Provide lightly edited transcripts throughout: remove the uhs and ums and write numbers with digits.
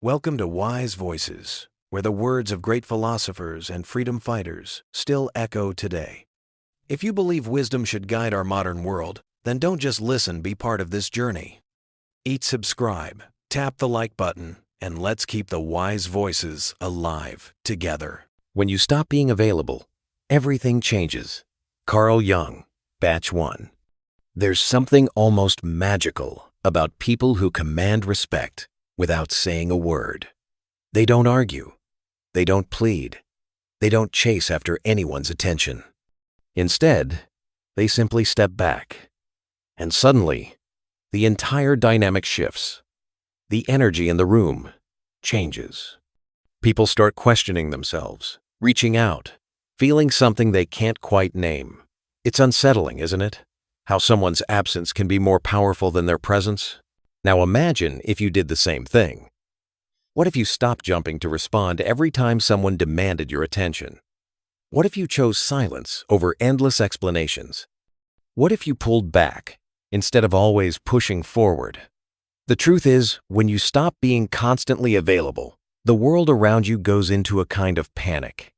Welcome to Wise Voices, where the words of great philosophers and freedom fighters still echo today. If you believe wisdom should guide our modern world, then don't just listen, be part of this journey. Subscribe, tap the like button, and let's keep the wise voices alive together. When you stop being available, everything changes. Carl Jung, Batch 1. There's something almost magical about people who command respect without saying a word. They don't argue. They don't plead. They don't chase after anyone's attention. Instead, they simply step back. And suddenly, the entire dynamic shifts. The energy in the room changes. People start questioning themselves, reaching out, feeling something they can't quite name. It's unsettling, isn't it? How someone's absence can be more powerful than their presence. Now imagine if you did the same thing. What if you stopped jumping to respond every time someone demanded your attention? What if you chose silence over endless explanations? What if you pulled back instead of always pushing forward? The truth is, when you stop being constantly available, the world around you goes into a kind of panic.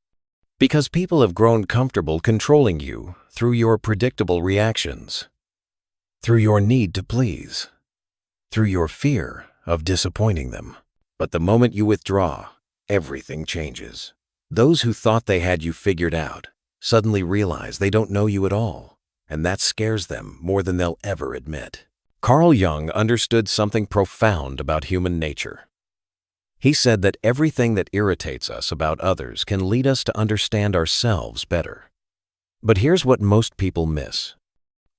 Because people have grown comfortable controlling you through your predictable reactions, through your need to please, through your fear of disappointing them. But the moment you withdraw, everything changes. Those who thought they had you figured out suddenly realize they don't know you at all, and that scares them more than they'll ever admit. Carl Jung understood something profound about human nature. He said that everything that irritates us about others can lead us to understand ourselves better. But here's what most people miss.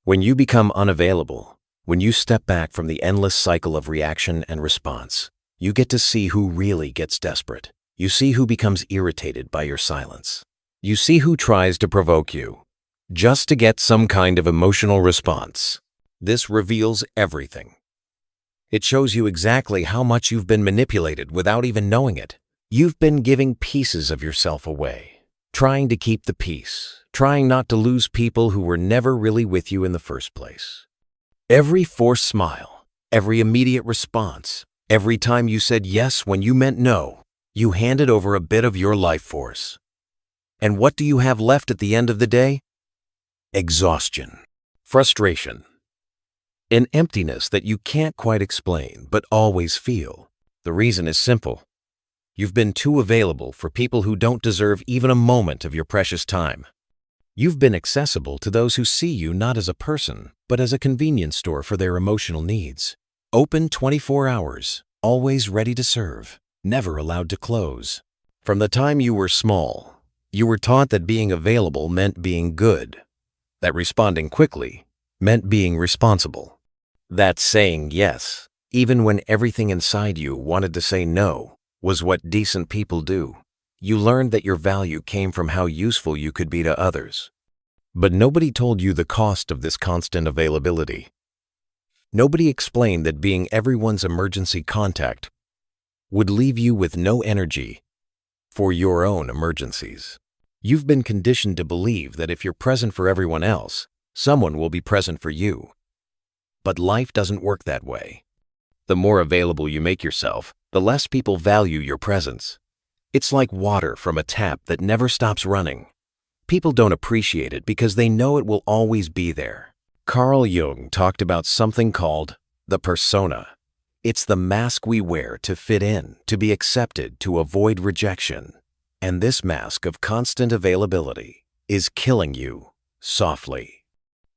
When you become unavailable, when you step back from the endless cycle of reaction and response, you get to see who really gets desperate. You see who becomes irritated by your silence. You see who tries to provoke you, just to get some kind of emotional response. This reveals everything. It shows you exactly how much you've been manipulated without even knowing it. You've been giving pieces of yourself away, trying to keep the peace, trying not to lose people who were never really with you in the first place. Every forced smile, every immediate response, every time you said yes when you meant no, you handed over a bit of your life force. And what do you have left at the end of the day? Exhaustion, frustration, an emptiness that you can't quite explain but always feel. The reason is simple. You've been too available for people who don't deserve even a moment of your precious time. You've been accessible to those who see you not as a person, but as a convenience store for their emotional needs. Open 24 hours, always ready to serve, never allowed to close. From the time you were small, you were taught that being available meant being good, that responding quickly meant being responsible, that saying yes, even when everything inside you wanted to say no, was what decent people do. You learned that your value came from how useful you could be to others. But nobody told you the cost of this constant availability. Nobody explained that being everyone's emergency contact would leave you with no energy for your own emergencies. You've been conditioned to believe that if you're present for everyone else, someone will be present for you. But life doesn't work that way. The more available you make yourself, the less people value your presence. It's like water from a tap that never stops running. People don't appreciate it because they know it will always be there. Carl Jung talked about something called the persona. It's the mask we wear to fit in, to be accepted, to avoid rejection. And this mask of constant availability is killing you softly.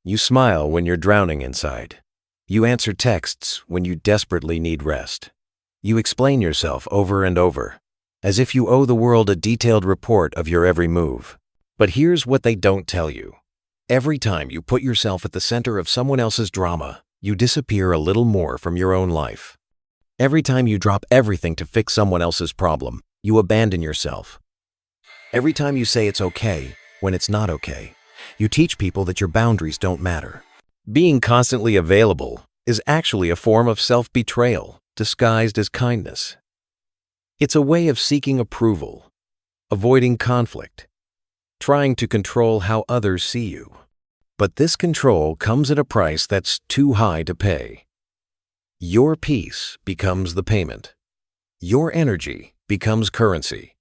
You smile when you're drowning inside. You answer texts when you desperately need rest. You explain yourself over and over, as if you owe the world a detailed report of your every move. But here's what they don't tell you. Every time you put yourself at the center of someone else's drama, you disappear a little more from your own life. Every time you drop everything to fix someone else's problem, you abandon yourself. Every time you say it's okay when it's not okay, you teach people that your boundaries don't matter. Being constantly available is actually a form of self-betrayal disguised as kindness. It's a way of seeking approval, avoiding conflict, trying to control how others see you. But this control comes at a price that's too high to pay. Your peace becomes the payment. Your energy becomes currency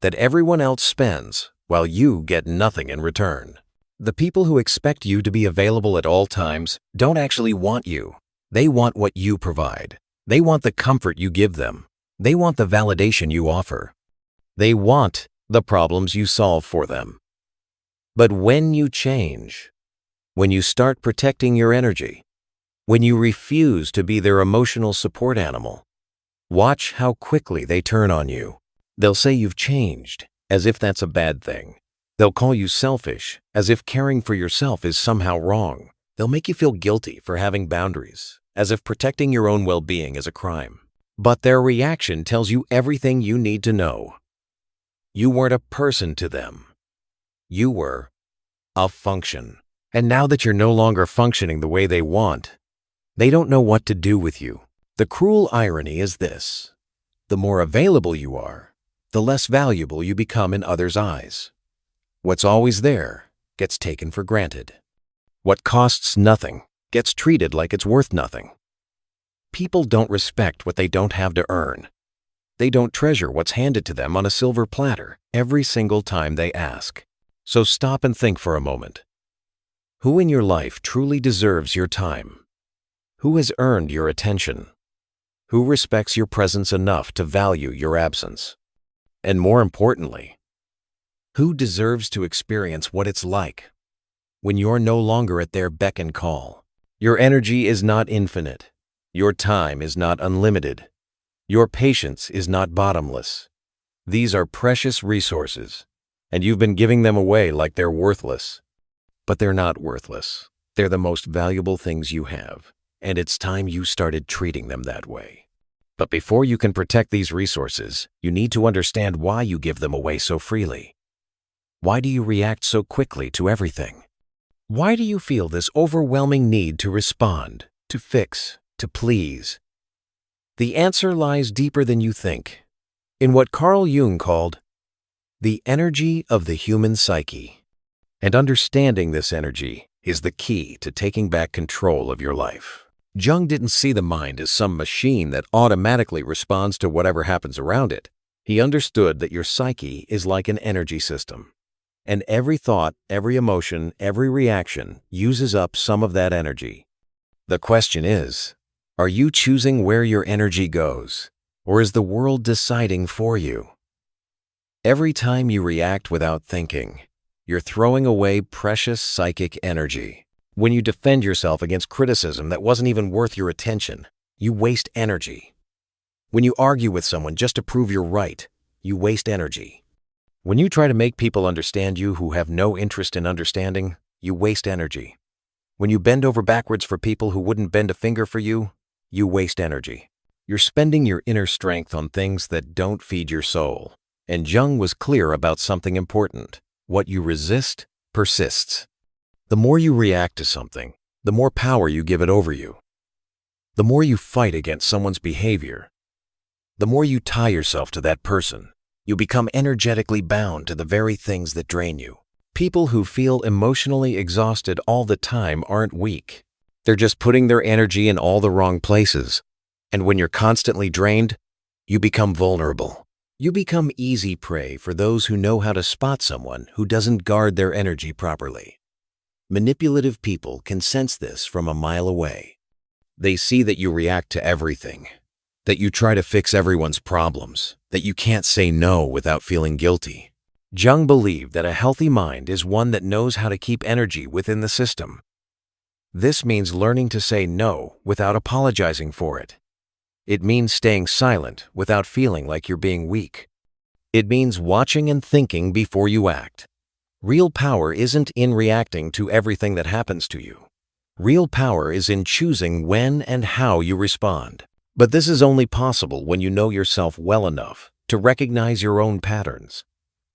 that everyone else spends while you get nothing in return. The people who expect you to be available at all times don't actually want you. They want what you provide. They want the comfort you give them. They want the validation you offer. They want the problems you solve for them. But when you change, when you start protecting your energy, when you refuse to be their emotional support animal, watch how quickly they turn on you. They'll say you've changed, as if that's a bad thing. They'll call you selfish, as if caring for yourself is somehow wrong. They'll make you feel guilty for having boundaries, as if protecting your own well-being is a crime. But their reaction tells you everything you need to know. You weren't a person to them. You were a function. And now that you're no longer functioning the way they want, they don't know what to do with you. The cruel irony is this: the more available you are, the less valuable you become in others' eyes. What's always there gets taken for granted. What costs nothing gets treated like it's worth nothing. People don't respect what they don't have to earn. They don't treasure what's handed to them on a silver platter every single time they ask. So stop and think for a moment. Who in your life truly deserves your time? Who has earned your attention? Who respects your presence enough to value your absence? And more importantly, who deserves to experience what it's like when you're no longer at their beck and call? Your energy is not infinite. Your time is not unlimited. Your patience is not bottomless. These are precious resources, and you've been giving them away like they're worthless. But they're not worthless. They're the most valuable things you have, and it's time you started treating them that way. But before you can protect these resources, you need to understand why you give them away so freely. Why do you react so quickly to everything? Why do you feel this overwhelming need to respond, to fix, to please? The answer lies deeper than you think, in what Carl Jung called the energy of the human psyche. And understanding this energy is the key to taking back control of your life. Jung didn't see the mind as some machine that automatically responds to whatever happens around it. He understood that your psyche is like an energy system. And every thought, every emotion, every reaction uses up some of that energy. The question is, are you choosing where your energy goes, or is the world deciding for you? Every time you react without thinking, you're throwing away precious psychic energy. When you defend yourself against criticism that wasn't even worth your attention, you waste energy. When you argue with someone just to prove you're right, you waste energy. When you try to make people understand you who have no interest in understanding, you waste energy. When you bend over backwards for people who wouldn't bend a finger for you, you waste energy. You're spending your inner strength on things that don't feed your soul. And Jung was clear about something important. What you resist persists. The more you react to something, the more power you give it over you. The more you fight against someone's behavior, the more you tie yourself to that person. You become energetically bound to the very things that drain you. People who feel emotionally exhausted all the time aren't weak. They're just putting their energy in all the wrong places. And when you're constantly drained, you become vulnerable. You become easy prey for those who know how to spot someone who doesn't guard their energy properly. Manipulative people can sense this from a mile away. They see that you react to everything, that you try to fix everyone's problems, that you can't say no without feeling guilty. Jung believed that a healthy mind is one that knows how to keep energy within the system. This means learning to say no without apologizing for it. It means staying silent without feeling like you're being weak. It means watching and thinking before you act. Real power isn't in reacting to everything that happens to you. Real power is in choosing when and how you respond. But this is only possible when you know yourself well enough to recognize your own patterns.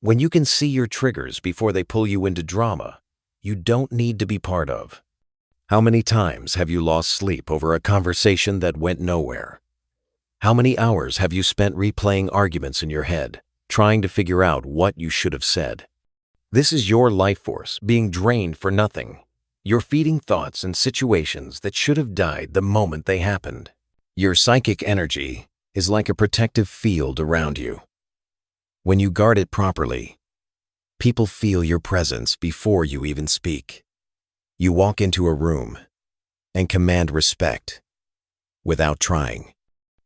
When you can see your triggers before they pull you into drama you don't need to be part of. How many times have you lost sleep over a conversation that went nowhere? How many hours have you spent replaying arguments in your head, trying to figure out what you should have said? This is your life force being drained for nothing. You're feeding thoughts and situations that should have died the moment they happened. Your psychic energy is like a protective field around you. When you guard it properly, people feel your presence before you even speak. You walk into a room and command respect without trying.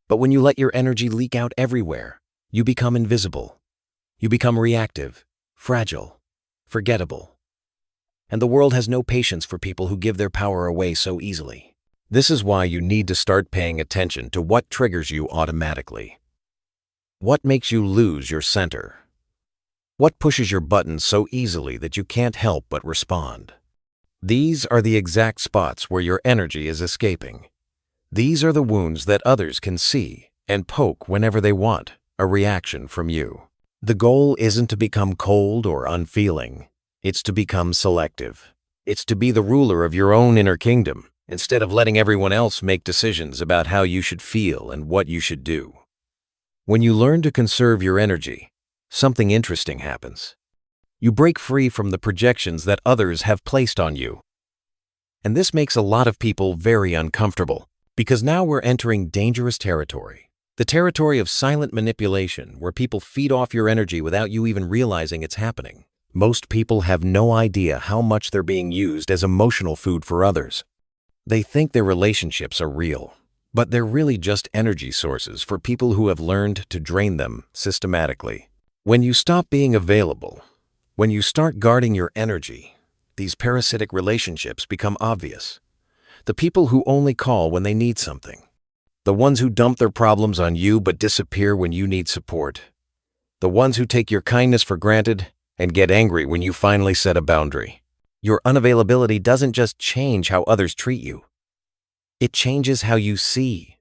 But when you let your energy leak out everywhere, you become invisible. You become reactive, fragile, forgettable. And the world has no patience for people who give their power away so easily. This is why you need to start paying attention to what triggers you automatically. What makes you lose your center? What pushes your buttons so easily that you can't help but respond? These are the exact spots where your energy is escaping. These are the wounds that others can see and poke whenever they want a reaction from you. The goal isn't to become cold or unfeeling. It's to become selective. It's to be the ruler of your own inner kingdom, instead of letting everyone else make decisions about how you should feel and what you should do. When you learn to conserve your energy, something interesting happens. You break free from the projections that others have placed on you. And this makes a lot of people very uncomfortable, because now we're entering dangerous territory. The territory of silent manipulation, where people feed off your energy without you even realizing it's happening. Most people have no idea how much they're being used as emotional food for others. They think their relationships are real, but they're really just energy sources for people who have learned to drain them systematically. When you stop being available, when you start guarding your energy, these parasitic relationships become obvious. The people who only call when they need something. The ones who dump their problems on you but disappear when you need support. The ones who take your kindness for granted and get angry when you finally set a boundary. Your unavailability doesn't just change how others treat you. It changes how you see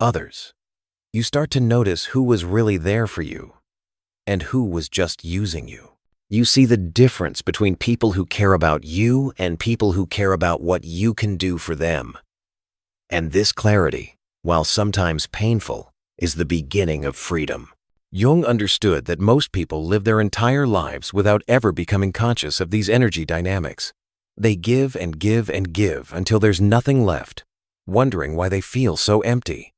others. You start to notice who was really there for you and who was just using you. You see the difference between people who care about you and people who care about what you can do for them. And this clarity, while sometimes painful, is the beginning of freedom. Jung understood that most people live their entire lives without ever becoming conscious of these energy dynamics. They give and give and give until there's nothing left, wondering why they feel so empty.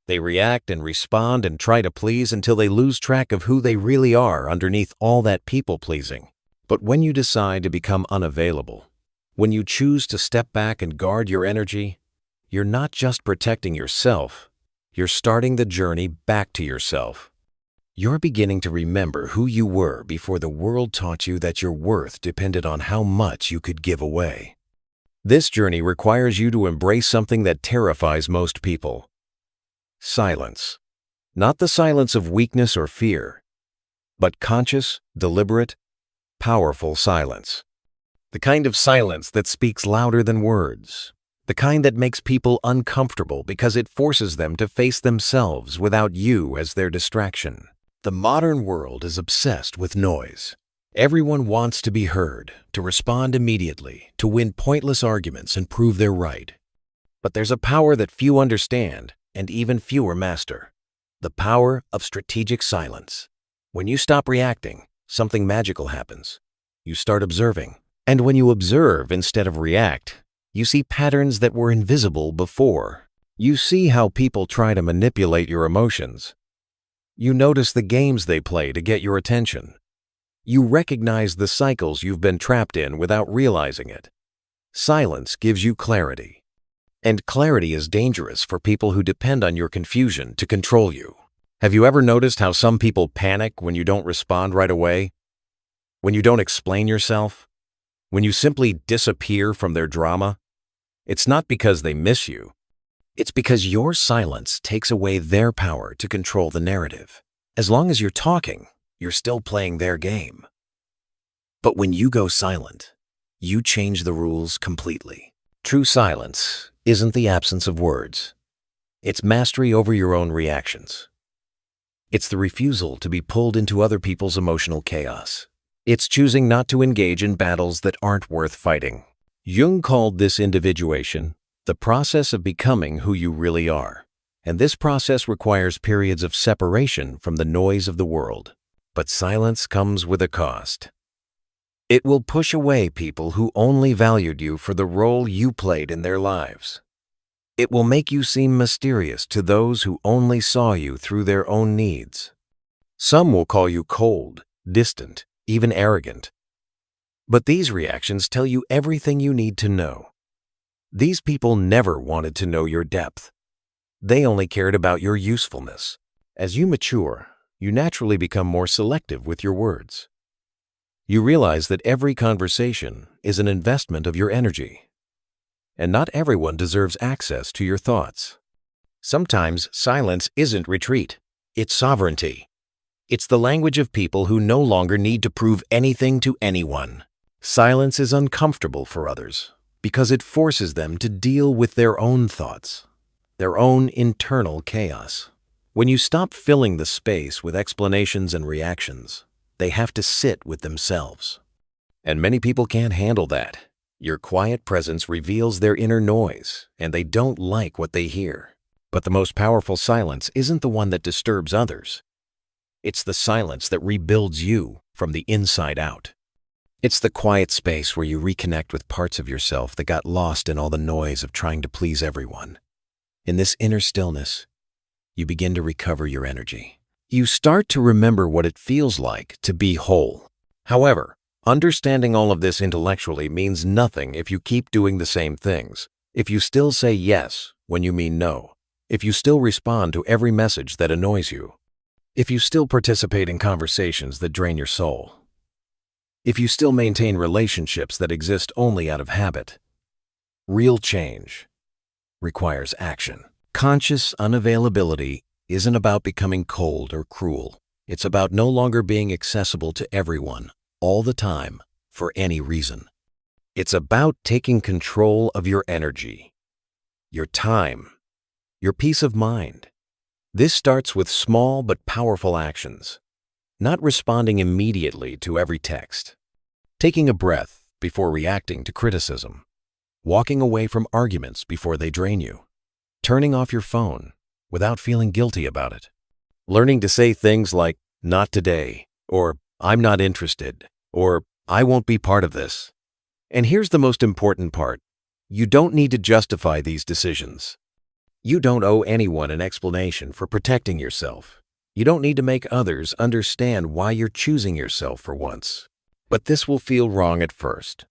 They react and respond and try to please until they lose track of who they really are underneath all that people-pleasing. But when you decide to become unavailable, when you choose to step back and guard your energy, you're not just protecting yourself, you're starting the journey back to yourself. You're beginning to remember who you were before the world taught you that your worth depended on how much you could give away. This journey requires you to embrace something that terrifies most people. Silence. Not the silence of weakness or fear, but conscious, deliberate, powerful silence. The kind of silence that speaks louder than words. The kind that makes people uncomfortable because it forces them to face themselves without you as their distraction. The modern world is obsessed with noise. Everyone wants to be heard, to respond immediately, to win pointless arguments and prove they're right. But there's a power that few understand and even fewer master. The power of strategic silence. When you stop reacting, something magical happens. You start observing. And when you observe instead of react, you see patterns that were invisible before. You see how people try to manipulate your emotions. You notice the games they play to get your attention. You recognize the cycles you've been trapped in without realizing it. Silence gives you clarity. And clarity is dangerous for people who depend on your confusion to control you. Have you ever noticed how some people panic when you don't respond right away? When you don't explain yourself? When you simply disappear from their drama? It's not because they miss you. It's because your silence takes away their power to control the narrative. As long as you're talking, you're still playing their game. But when you go silent, you change the rules completely. True silence isn't the absence of words. It's mastery over your own reactions. It's the refusal to be pulled into other people's emotional chaos. It's choosing not to engage in battles that aren't worth fighting. Jung called this individuation the process of becoming who you really are. And this process requires periods of separation from the noise of the world. But silence comes with a cost. It will push away people who only valued you for the role you played in their lives. It will make you seem mysterious to those who only saw you through their own needs. Some will call you cold, distant, even arrogant. But these reactions tell you everything you need to know. These people never wanted to know your depth. They only cared about your usefulness. As you mature, you naturally become more selective with your words. You realize that every conversation is an investment of your energy. And not everyone deserves access to your thoughts. Sometimes silence isn't retreat, it's sovereignty. It's the language of people who no longer need to prove anything to anyone. Silence is uncomfortable for others because it forces them to deal with their own thoughts, their own internal chaos. When you stop filling the space with explanations and reactions, they have to sit with themselves. And many people can't handle that. Your quiet presence reveals their inner noise, and they don't like what they hear. But the most powerful silence isn't the one that disturbs others. It's the silence that rebuilds you from the inside out. It's the quiet space where you reconnect with parts of yourself that got lost in all the noise of trying to please everyone. In this inner stillness, you begin to recover your energy. You start to remember what it feels like to be whole. However, understanding all of this intellectually means nothing if you keep doing the same things, if you still say yes when you mean no, if you still respond to every message that annoys you, if you still participate in conversations that drain your soul, if you still maintain relationships that exist only out of habit. Real change requires action. Conscious unavailability isn't about becoming cold or cruel. It's about no longer being accessible to everyone, all the time, for any reason. It's about taking control of your energy, your time, your peace of mind. This starts with small but powerful actions. Not responding immediately to every text. Taking a breath before reacting to criticism. Walking away from arguments before they drain you. Turning off your phone without feeling guilty about it. Learning to say things like, "not today," or "I'm not interested," or "I won't be part of this." And here's the most important part. You don't need to justify these decisions. You don't owe anyone an explanation for protecting yourself. You don't need to make others understand why you're choosing yourself for once. But this will feel wrong at first.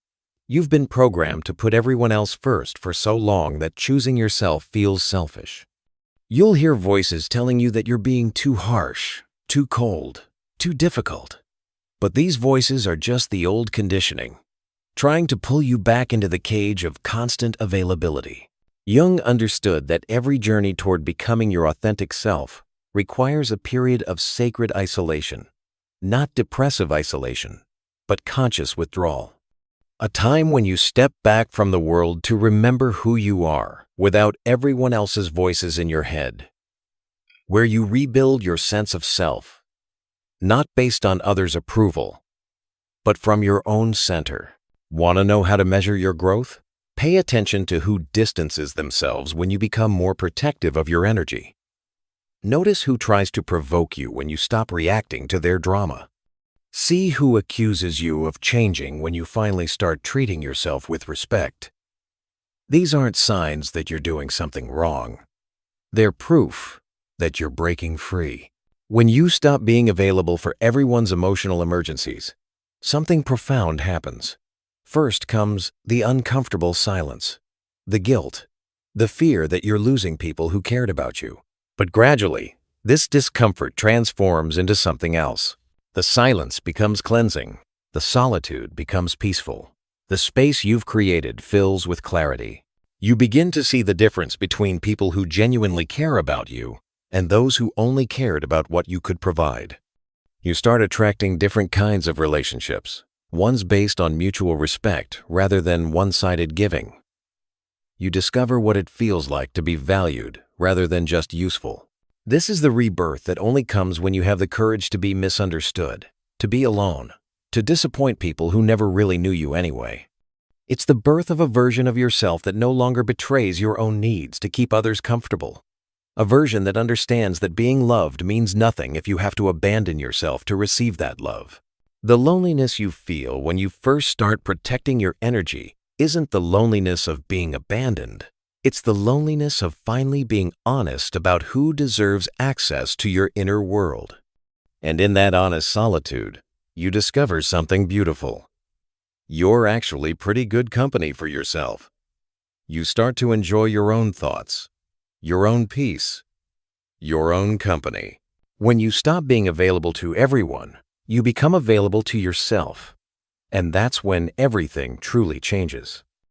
You've been programmed to put everyone else first for so long that choosing yourself feels selfish. You'll hear voices telling you that you're being too harsh, too cold, too difficult. But these voices are just the old conditioning, trying to pull you back into the cage of constant availability. Jung understood that every journey toward becoming your authentic self requires a period of sacred isolation, not depressive isolation, but conscious withdrawal. A time when you step back from the world to remember who you are without everyone else's voices in your head. Where you rebuild your sense of self, not based on others' approval, but from your own center. Want to know how to measure your growth? Pay attention to who distances themselves when you become more protective of your energy. Notice who tries to provoke you when you stop reacting to their drama. See who accuses you of changing when you finally start treating yourself with respect. These aren't signs that you're doing something wrong. They're proof that you're breaking free. When you stop being available for everyone's emotional emergencies, something profound happens. First comes the uncomfortable silence, the guilt, the fear that you're losing people who cared about you. But gradually, this discomfort transforms into something else. The silence becomes cleansing. The solitude becomes peaceful. The space you've created fills with clarity. You begin to see the difference between people who genuinely care about you and those who only cared about what you could provide. You start attracting different kinds of relationships, ones based on mutual respect rather than one-sided giving. You discover what it feels like to be valued rather than just useful. This is the rebirth that only comes when you have the courage to be misunderstood, to be alone, to disappoint people who never really knew you anyway. It's the birth of a version of yourself that no longer betrays your own needs to keep others comfortable. A version that understands that being loved means nothing if you have to abandon yourself to receive that love. The loneliness you feel when you first start protecting your energy isn't the loneliness of being abandoned. It's the loneliness of finally being honest about who deserves access to your inner world. And in that honest solitude, you discover something beautiful. You're actually pretty good company for yourself. You start to enjoy your own thoughts, your own peace, your own company. When you stop being available to everyone, you become available to yourself. And that's when everything truly changes.